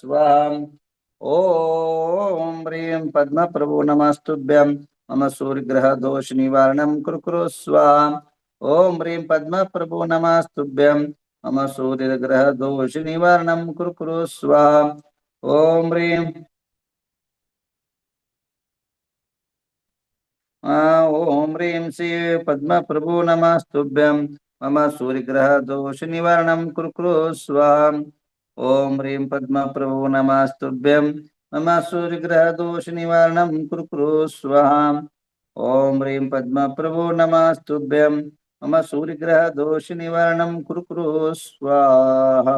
स्वाहा। ओम ह्रीं पद्मप्रभो नमस्तुभ्यं मम सूर्यग्रह दोष निवारणं कुरु स्वाहा। ओम ह्रीं पद्मप्रभो नमस्तुभ्यं मम सूर्यग्रह दोष निवारणं कुरु स्वाहा। ओम ह्रीं ओम ह्रीं श्री पद्मप्रभो नमस्तुभ्यं मम सूर्यग्रह दोष निवारणं कुरु स्वाहा। ओम ह्रीं पद्मप्रभो नमस्तुभ्यं मम सूर्यग्रह दोष निवारणं कुरु स्वाहा। ओम ह्रीं पद्मप्रभो नमस्तुभ्यं मम सूर्यग्रह दोष निवारणं कुरु स्वाहा।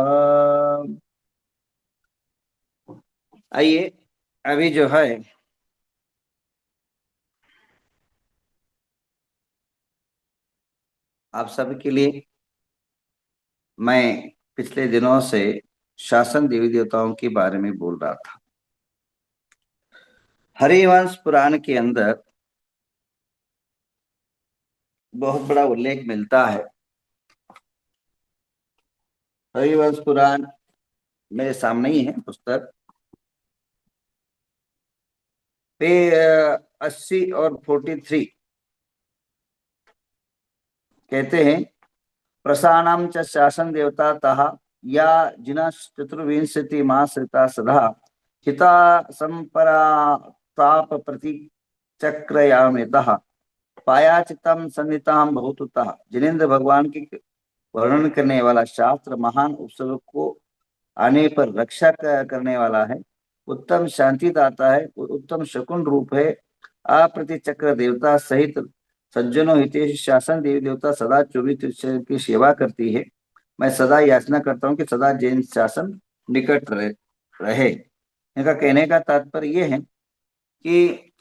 आइए अभी जो है आप सभी के लिए मैं पिछले दिनों से शासन देवी देवताओं के बारे में बोल रहा था। हरिवंश पुराण के अंदर बहुत बड़ा उल्लेख मिलता है। हरिवंश पुराण मेरे सामने ही है पुस्तक पे 80 और 43 कहते हैं प्रसानाम च शासन देवता तहा या जिना चतुर्विंशति मासृता सदा हिता संपराताप प्रति चक्रयामितः पायाचितम सन्निताम बहुतुतः। जिनेन्द्र भगवान की वर्णन करने वाला शास्त्र महान उपसर्ग को आने पर रक्षा करने वाला है, उत्तम शांति दाता है, उत्तम शकुन रूप है। अप्रति चक्र देवता सहित सज्जनों हितेश शासन देवी देवता सदा 24 की सेवा करती है। मैं सदा याचना करता हूँ कि सदा जैन शासन निकट रहे। इनका कहने का तात्पर्य यह है कि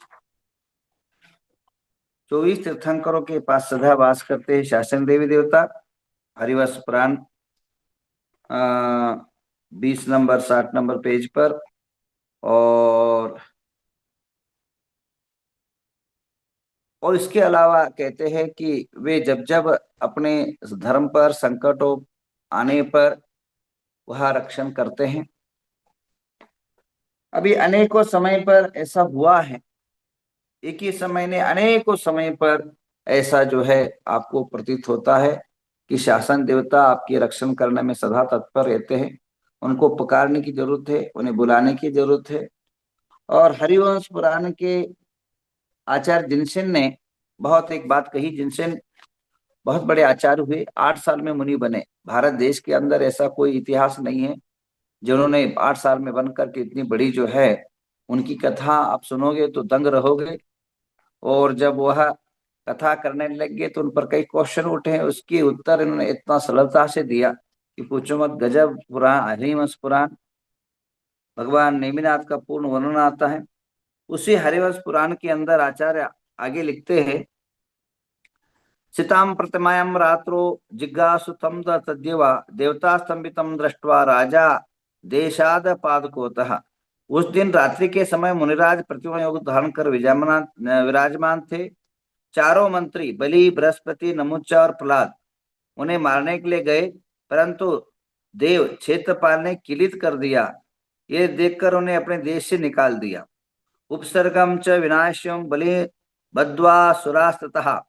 24 तीर्थंकरों के पास सदा वास करते हैं शासन देवी देवता। हरिवंश पुराण 20 नंबर 60 नंबर पेज पर। और इसके अलावा कहते हैं कि वे जब जब अपने धर्म पर संकटों आने पर वह रक्षण करते हैं। अभी अनेकों समय पर ऐसा हुआ है, एक ही समय ने अनेकों समय पर ऐसा जो है आपको प्रतीत होता है कि शासन देवता आपके रक्षण करने में सदा तत्पर रहते हैं। उनको पुकारने की जरूरत है, उन्हें बुलाने की जरूरत है। और हरिवंश पुराण के आचार्य जिनसेन ने बहुत एक बात कही। जिनसेन बहुत बड़े आचार्य हुए, 8 साल में मुनि बने। भारत देश के अंदर ऐसा कोई इतिहास नहीं है जिन्होंने 8 साल में बनकर के इतनी बड़ी जो है उनकी कथा आप सुनोगे तो दंग रहोगे। और जब वह कथा करने लग गए तो उन पर कई क्वेश्चन उठे, उसके उत्तर इन्होंने इतना सरलता से दिया कि पूछो मत। गजब पुराण हरिवंश पुराण, भगवान नेमिनाथ का पूर्ण वर्णन आता है उसी हरिवंश पुराण के अंदर। आचार्य आगे लिखते हैं सिताम प्रतिमायां रात्रो जिज्ञासु तम तद्यवा देवता स्तंभितम दृष्ट्वा राजा देशाद पादकोतः। उस दिन रात्रि के समय मुनिराज प्रतिमा योग धारण कर विराजमान थे। चारों मंत्री बलि, बृहस्पति, नमुचा और प्रहलाद उन्हें मारने के लिए गए, परंतु देव क्षेत्रपाल ने किलित कर दिया। ये देखकर उन्हें अपने देश से निकाल दिया। उपसर्गम च विनाश्यम बलि बद्वा सुरास्ततः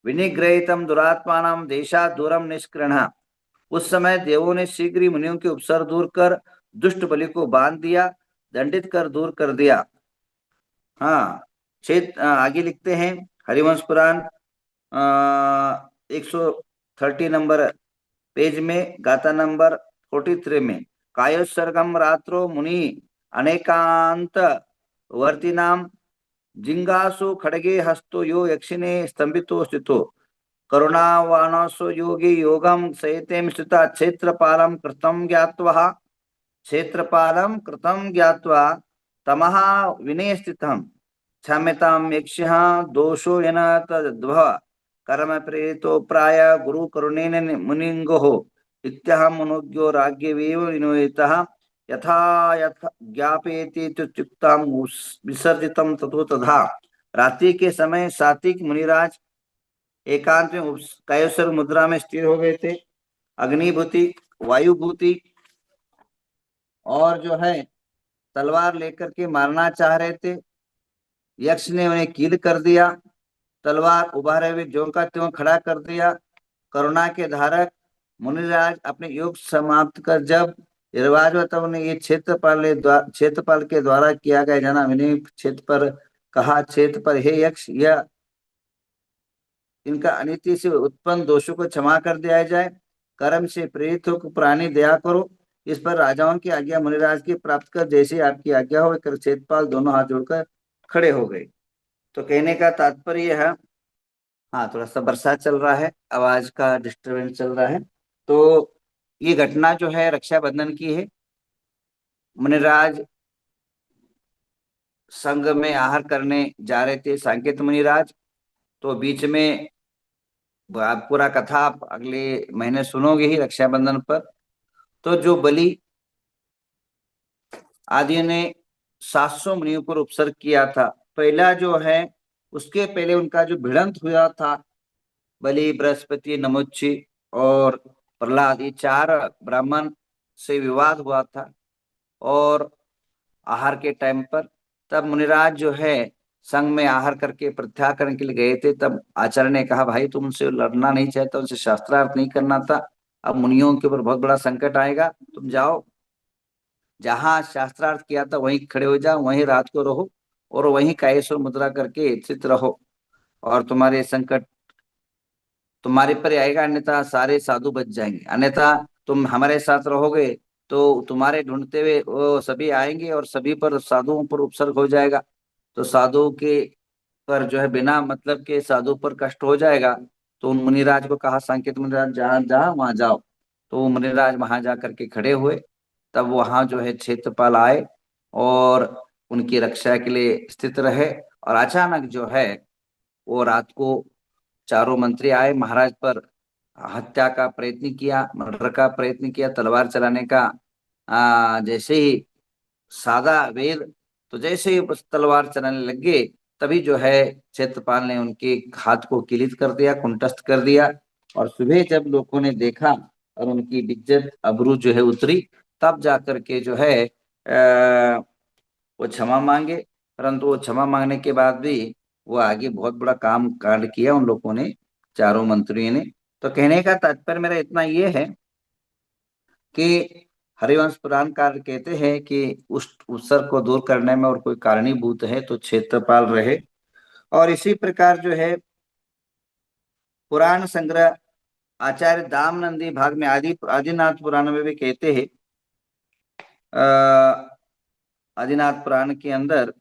विनिग्रहितम दुरात्मानाम देशा दूरम निष्कृणः। उस समय देवों ने शीघ्र ही मुनियों के उपसर्ग दूर कर दुष्ट बलि को बांध दिया, दंडित कर दूर कर दिया। हाँ, आगे लिखते हैं हरिवंश पुराण 130 नंबर पेज में गाथा नंबर 43 में कायोत्सर्गम रात्रो मुनि अनेकांत वर्तिनाम जिंगासु खड़गे हस्तो यो यक्षिणे स्तंभितो स्थितो करुणावानसो योगी योगम सहितेम स्थिता क्षेत्रपालम कृतं ज्ञात्वा तमः विनय स्थितम् क्षम्यतां यक्षः दोषो येन तद्भव कर्म प्रेरितो प्राय गुरु करुणेन मुनिंगोः इत्यहं मुनुज्ञो राज्ञवेव विनोदितः यथा यथा ज्ञापयति इत्युक्तं विसर्जितं ततो तथा। रात्रि के समय सात्विक मुनिराज एकांत में कायोत्सर्ग मुद्रा में स्थिर हो गए थे। अग्निभूति, वायुभूति और जो है तलवार लेकर के मारना चाह रहे थे। यक्ष ने उन्हें कील कर दिया, तलवार उभारे हुए ज्यों का त्यों खड़ा कर दिया। करुणा के धारक मुनिराज अपने योग समाप्त कर जब निर्वाजवतव ने ये क्षेत्रपाल के द्वारा किया गया जना विनय क्षेत्र पर कहा, क्षेत्र पर हे यक्ष, यह इनका अनिति से उत्पन्न दोषों को क्षमा कर दिया जाए, कर्म से प्रेरित होकर प्राणी दया करो। इस पर राजाओं की आज्ञा मुनिराज की प्राप्त कर जैसे आपकी आज्ञा हो, क्षेत्रपाल दोनों हाथ जोड़कर खड़े हो गए। तो कहने का तात्पर्य है, हाँ थोड़ा सा बरसात चल रहा है, आवाज का डिस्टरबेंस चल रहा है। तो ये घटना जो है रक्षाबंधन की है। मुनिराज संग में आहार करने जा रहे थे, सांकेत मुनिराज। तो बीच में पूरा कथा आप अगले महीने सुनोगे ही रक्षाबंधन पर। तो जो बलि आदि ने 700 मुनियों पर उपसर्ग किया था, पहला जो है उसके पहले उनका जो भिड़ंत हुआ था, बलि, बृहस्पति, नमुच्छि और प्रहलाद, ये 4 ब्राह्मण से विवाद हुआ था और आहार के टाइम पर। तब मुनिराज जो है संघ में आहार करके प्रत्याहार के लिए गए थे। तब आचार्य ने कहा, भाई तुम उनसे लड़ना नहीं चाहता, उनसे शास्त्रार्थ नहीं करना था, अब मुनियों के ऊपर बहुत बड़ा संकट आएगा, तुम जाओ जहां शास्त्रार्थ किया था वहीं खड़े हो जाओ, वहीं रात को रहो और वहीं कायेश्वर मुद्रा करके स्थित रहो, और तुम्हारे संकट तुम्हारे पर आएगा, अन्यथा सारे साधु बच जाएंगे। अन्यथा तुम हमारे साथ रहोगे तो तुम्हारे ढूंढते हुए वो सभी आएंगे और सभी पर साधुओं पर उपसर्ग हो जाएगा। तो साधु के पर जो है बिना मतलब के साधु पर कष्ट हो जाएगा। तो उन मुनिराज को कहा, सांकेत मुनिराज जहाँ जहाँ वहां जाओ। तो वो मुनिराज वहां जा करके खड़े हुए। तब वहां जो है क्षेत्रपाल आए और उनकी रक्षा के लिए स्थित रहे। और अचानक जो है वो रात को चारों मंत्री आए, महाराज पर हत्या का प्रयत्न किया, मर्डर का प्रयत्न किया, तलवार चलाने का जैसे ही सादा वेद, तो जैसे ही बस तलवार चलाने लग गए, तभी जो है क्षेत्रपाल ने उनके हाथ को किलित कर दिया, कुंटस्थ कर दिया। और सुबह जब लोगों ने देखा और उनकी इज्जत अबरू जो है उतरी, तब जाकर के जो है वो क्षमा मांगे। परंतु वो क्षमा मांगने के बाद भी वो आगे बहुत बड़ा काम कांड किया उन लोगों ने, चारों मंत्रियों ने। तो कहने का तात्पर्य मेरा इतना ये है कि हरिवंश पुराणकार कहते हैं कि उस उत्सर्ग को दूर करने में और कोई कारणीभूत है तो क्षेत्रपाल रहे। और इसी प्रकार जो है पुराण संग्रह आचार्य दामनंदी भाग में आदिनाथ पुराण में भी कहते हैं, आदिनाथ पुराण के अंदर,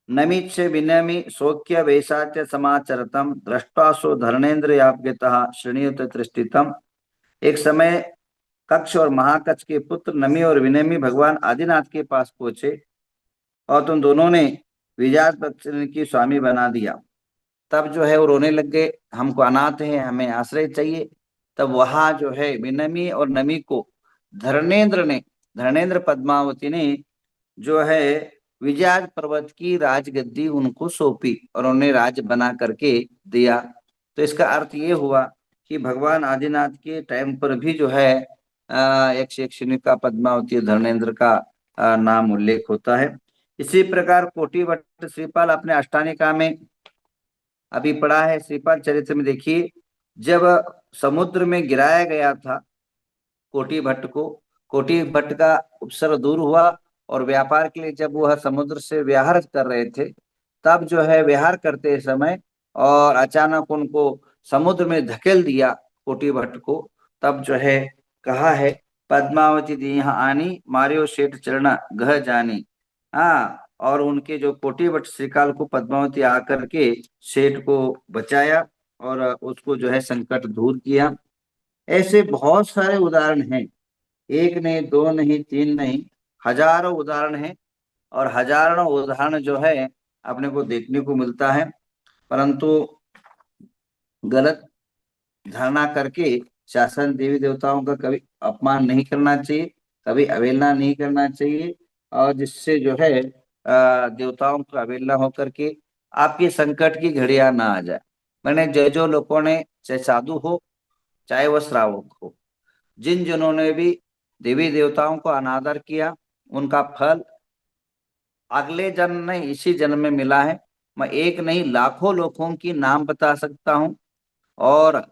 नमीच्छ विनमि सौख्य वैसाच्य समाचरतम दृष्टासो धर्णेन्द्र याप्यतः श्रेणीयुत दृष्टितम। एक समय कक्ष और महाकक्ष के पुत्र नमी और विनमी भगवान आदिनाथ के पास पहुंचे और तुम दोनों ने विजात की स्वामी बना दिया। तब जो है वो रोने लग गए, हमको अनाथ है, हमें आश्रय चाहिए। तब वहां जो है विनमी और नमी को धर्णेन्द्र पद्मावती ने जो है विजय पर्वत की राजगद्दी उनको सौंपी और उन्हें राज बना करके दिया। तो इसका अर्थ ये हुआ कि भगवान आदिनाथ के टाइम पर भी जो है यक्ष यक्षिणी का, पद्मावती, धर्मेंद्र का नाम उल्लेख होता है। इसी प्रकार कोटि भट्ट श्रीपाल अपने अष्टानिका में अभी पढ़ा है, श्रीपाल चरित्र में देखिए, जब समुद्र में गिराया गया था कोटि भट्ट को, कोटि भट्ट का उपसर्ग दूर हुआ और व्यापार के लिए जब वह समुद्र से विहार कर रहे थे, तब जो है विहार करते समय और अचानक उनको समुद्र में धकेल दिया कोटि भट्ट को। तब जो है कहा है, पद्मावती दी यहाँ आनी मारियो शेठ चरणा गह जानी। हाँ, और उनके जो कोटि भट्ट श्रीकाल को पद्मावती आकर के शेठ को बचाया और उसको जो है संकट दूर किया। ऐसे बहुत सारे उदाहरण हैं, एक नहीं, दो नहीं, तीन नहीं, हजारों उदाहरण हैं। और हजारों उदाहरण जो है अपने को देखने को मिलता है। परंतु गलत धारणा करके शासन देवी देवताओं का कभी अपमान नहीं करना चाहिए, कभी अवहेलना नहीं करना चाहिए, और जिससे जो है देवताओं का अवहेलना होकर के आपकी संकट की घड़ियां ना आ जाए। मैंने जो लोगों ने, चाहे साधु हो चाहे वह श्रावक हो, जिन जनों ने भी देवी देवताओं को अनादर किया, उनका फल अगले जन्म में, इसी जन्म में मिला है। मैं एक नहीं लाखों लोगों की नाम बता सकता हूँ, और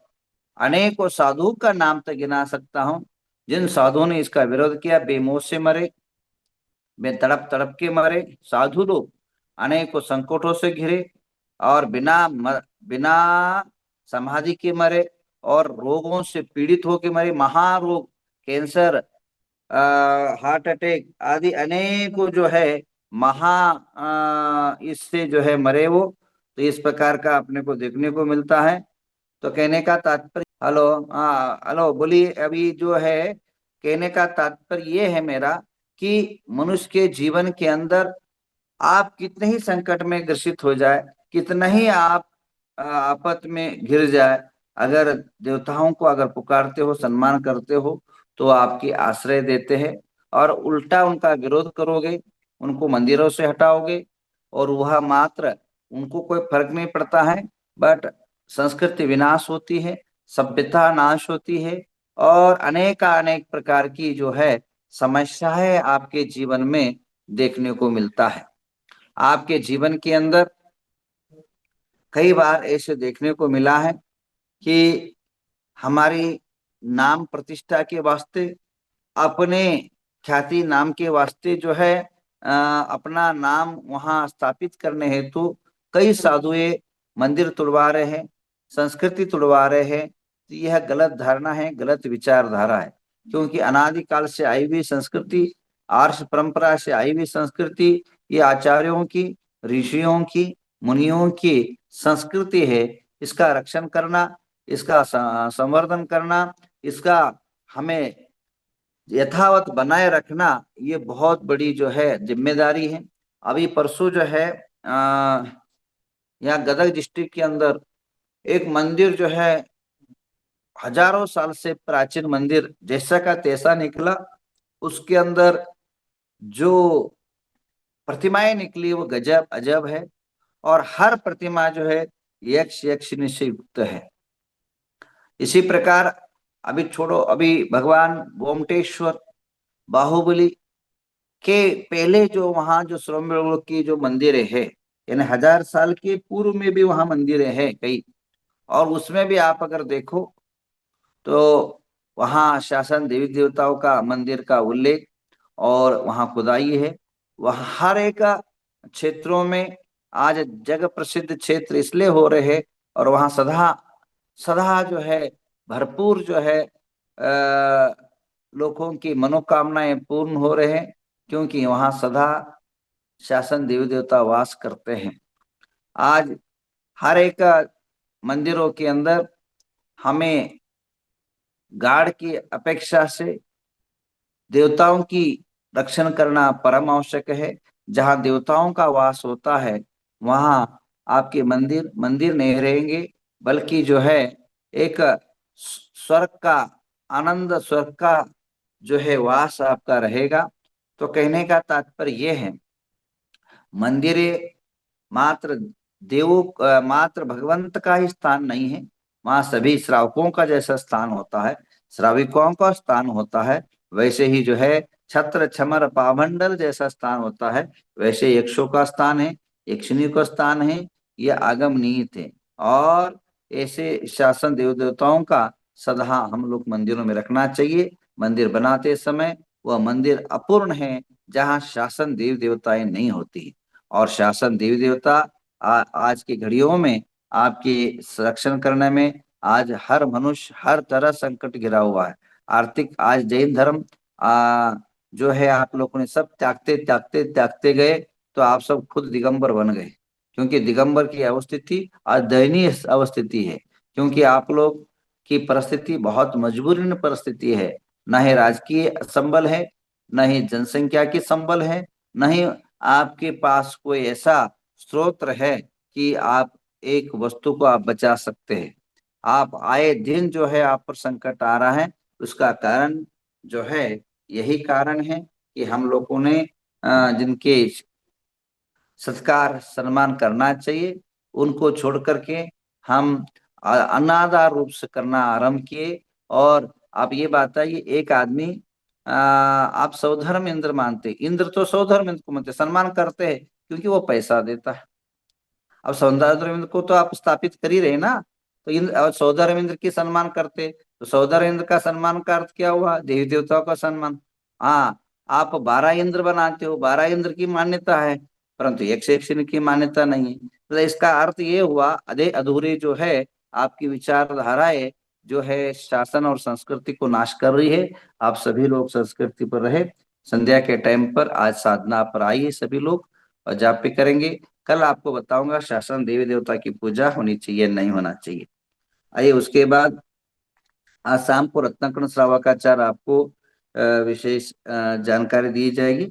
अनेकों साधु का नाम तक गिना सकता हूँ, जिन साधुओं ने इसका विरोध किया, बेमौत से मरे, बे तड़प तड़प के मरे। साधु लोग अनेकों संकटों से घिरे, और बिना समाधि के मरे, और रोगों से पीड़ित होकर मरे, महारोग, कैंसर, हार्ट अटैक आदि अनेकों जो है महा इससे जो है मरे वो। तो इस प्रकार का अपने को देखने को मिलता है। तो कहने का तात्पर्य, हेलो, हाँ हेलो बोलिए, अभी जो है कहने का तात्पर्य ये है मेरा, कि मनुष्य के जीवन के अंदर आप कितने ही संकट में ग्रसित हो जाए, कितना ही आप आपत में घिर जाए, अगर देवताओं को अगर पुकारते हो, सम्मान करते हो, तो आपकी आश्रय देते हैं। और उल्टा उनका विरोध करोगे, उनको मंदिरों से हटाओगे, और वह मात्र, उनको कोई फर्क नहीं पड़ता है, बट संस्कृति विनाश होती है, सभ्यता नाश होती है, और अनेक प्रकार की जो है समस्याएं आपके जीवन में देखने को मिलता है। आपके जीवन के अंदर कई बार ऐसे देखने को मिला है कि हमारी नाम प्रतिष्ठा के वास्ते, अपने ख्याति नाम के वास्ते जो है अपना नाम वहां स्थापित करने हेतु कई साधुए मंदिर तुड़वा रहे हैं, संस्कृति तुड़वा रहे हैं। तो यह गलत धारणा है, गलत विचारधारा है, क्योंकि अनादिकाल से आई हुई संस्कृति, आर्ष परंपरा से आई हुई संस्कृति, ये आचार्यों की, ऋषियों की, मुनियों की संस्कृति है। इसका रक्षण करना, इसका संवर्धन करना, इसका हमें यथावत बनाए रखना, ये बहुत बड़ी जो है जिम्मेदारी है। अभी परसों जो है यहाँ गदग डिस्ट्रिक्ट के अंदर एक मंदिर जो है, हजारों साल से प्राचीन मंदिर जैसा का तैसा निकला। उसके अंदर जो प्रतिमाएं निकली वो गजब अजब है, और हर प्रतिमा जो है यक्ष यक्षिणी से युक्त है। इसी प्रकार अभी छोड़ो, अभी भगवान गोमटेश्वर, बाहुबली के पहले जो वहां जो श्रवण की जो मंदिरें है, यानी 1000 साल के पूर्व में भी वहां मंदिरें हैं कई, और उसमें भी आप अगर देखो तो वहां शासन देवी देवताओं का मंदिर का उल्लेख, और वहां खुदाई है। वहां हर एक क्षेत्रों में आज जग प्रसिद्ध क्षेत्र इसलिए हो रहे हैं, और वहां सदा सदा जो है भरपूर जो है लोगों की मनोकामनाएं पूर्ण हो रहे हैं, क्योंकि वहां सदा शासन देवी देवता वास करते हैं। आज हर एक मंदिरों के अंदर हमें गार्ड की अपेक्षा से देवताओं की रक्षण करना परम आवश्यक है। जहां देवताओं का वास होता है, वहां आपके मंदिर मंदिर नहीं रहेंगे, बल्कि जो है एक स्वर्ग का आनंद, स्वर्ग का जो है वास आपका रहेगा। तो कहने का तात्पर्य यह है, मंदिरें मात्र मात्र भगवंत का ही स्थान नहीं है, वहां सभी श्रावकों का जैसा स्थान होता है, श्राविकों का स्थान होता है, वैसे ही जो है छत्र छमर पाभंडल जैसा स्थान होता है, वैसे यक्षों का स्थान है, यक्षिणी का स्थान है। ये आगम निहित है, और ऐसे शासन देव देवताओं का सदा हम लोग मंदिरों में रखना चाहिए। मंदिर बनाते समय वह मंदिर अपूर्ण है जहाँ शासन देव देवताएं नहीं होती, और शासन देवी देवता आज की घड़ियों में आपके संरक्षण करने में आज हर मनुष्य हर तरह संकट घिरा हुआ है। आर्थिक आज जैन धर्म जो है आप लोगों ने सब त्यागते त्यागते त्यागते गए, तो आप सब खुद दिगंबर बन गए, क्योंकि दिगंबर की अवस्थिति आज दयनीय अवस्थिति है, क्योंकि आप लोग की परिस्थिति बहुत मजबूरीन परिस्थिति है। न ही राजकीय संबल है, न ही जनसंख्या की संबल है, न ही आपके पास कोई ऐसा स्रोत है कि आप एक वस्तु को आप बचा सकते हैं। आप आए दिन जो है आप पर संकट आ रहा है, उसका कारण जो है यही कारण है कि हम लोगों ने जिनके सत्कार सम्मान करना चाहिए, उनको छोड़ करके हम अनादर रूप से करना आरंभ किए। और आप ये बताइए, एक आदमी आप सौधर्म इंद्र मानते, इंद्र तो सौधर्म इंद्र को मानते, सम्मान करते हैं क्योंकि वो पैसा देता है। अब सौंदर्य इंद्र को तो आप स्थापित कर ही रहे ना, तो इंद्र और सौंदर्य इंद्र की सम्मान करते, तो सौंदर्य इंद्र का सम्मान का अर्थ क्या हुआ, देवी देवताओं का सम्मान। हाँ, आप 12 इंद्र बनाते हो, 12 इंद्र की मान्यता है, परंतु एक से एक शनि की मान्यता नहीं है। तो इसका अर्थ ये हुआ, अधे अधूरे जो है आपकी विचारधाराएं जो है शासन और संस्कृति को नाश कर रही है। आप सभी लोग संस्कृति पर रहे। संध्या के टाइम पर आज साधना पर आइए सभी लोग, और जाप पे करेंगे। कल आपको बताऊंगा शासन देवी देवता की पूजा होनी चाहिए नहीं होना चाहिए। आइए उसके बाद आज शाम को रत्नाकर्ण श्रावकाचार्य आपको विशेष जानकारी दी जाएगी।